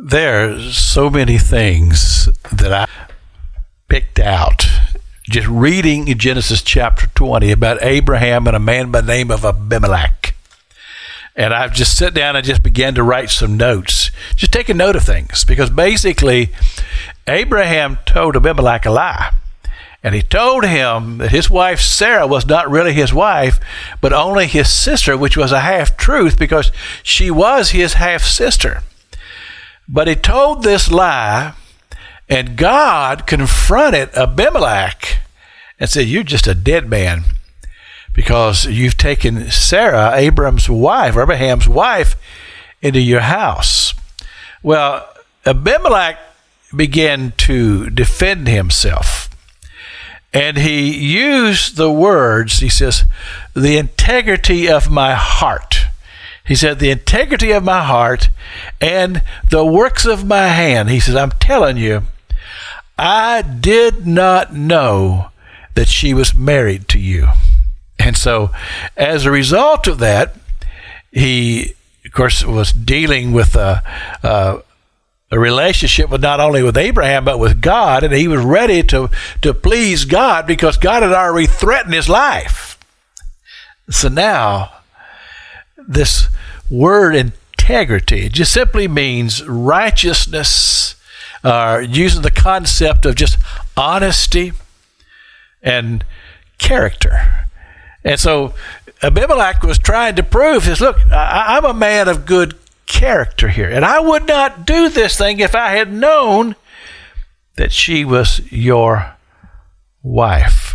There's so many things that I picked out just reading in Genesis chapter 20 about Abraham and a man by the name of Abimelech. And I've just sat down and just began to write some notes, just take a note of things, because basically Abraham told Abimelech a lie. And he told him that his wife Sarah was not really his wife, but only his sister, which was a half-truth because she was his half-sister. But he told this lie, and God confronted Abimelech and said, "You're just a dead man because you've taken Sarah, Abraham's wife, into your house." Well, Abimelech began to defend himself. And he used the words, he says, "the integrity of my heart." He said, "the integrity of my heart and the works of my hand." He says, "I'm telling you, I did not know that she was married to you." And so as a result of that, he, of course, was dealing with a relationship with not only with Abraham, but with God. And he was ready to please God because God had already threatened his life. So now, this word integrity just simply means righteousness, using the concept of just honesty and character. And so Abimelech was trying to prove this, look, I'm a man of good character here, and I would not do this thing if I had known that she was your wife.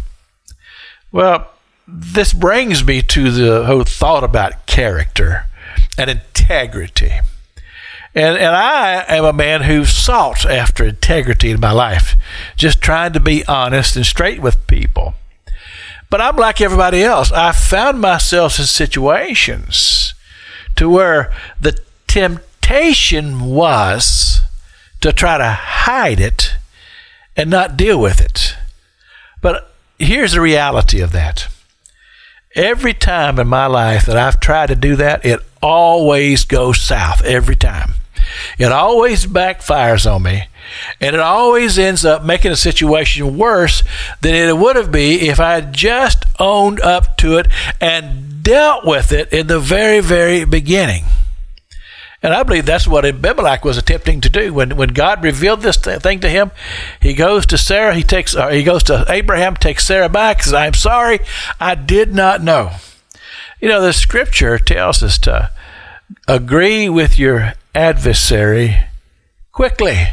Well, this brings me to the whole thought about character and integrity. And I am a man who sought after integrity in my life, just trying to be honest and straight with people. But I'm like everybody else. I found myself in situations to where the temptation was to try to hide it and not deal with it. But here's the reality of that. Every time in my life that I've tried to do that, it always goes south every time. It always backfires on me, and it always ends up making a situation worse than it would have been if I had just owned up to it and dealt with it in the very, very beginning. And I believe that's what Abimelech was attempting to do. When God revealed this thing to him, he goes to Sarah, he goes to Abraham, takes Sarah back, says, "I'm sorry, I did not know." You know, the scripture tells us to agree with your adversary quickly,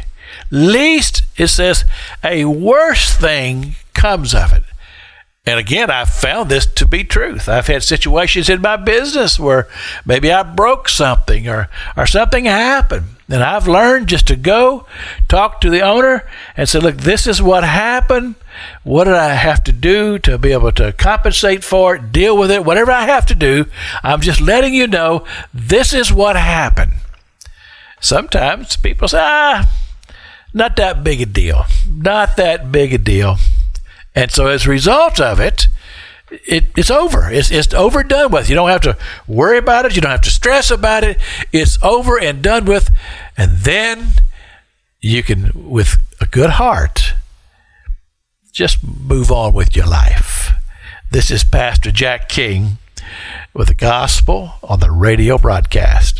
lest, it says, a worse thing comes of it. And again, I've found this to be truth. I've had situations in my business where maybe I broke something or something happened. And I've learned just to go talk to the owner and say, "Look, this is what happened. What did I have to do to be able to compensate for it, deal with it, whatever I have to do. I'm just letting you know this is what happened." Sometimes people say, not that big a deal. Not that big a deal. And so as a result of it, it's over. It's overdone with. You don't have to worry about it. You don't have to stress about it. It's over and done with. And then you can, with a good heart, just move on with your life. This is Pastor Jack King with the Gospel on the Radio broadcast.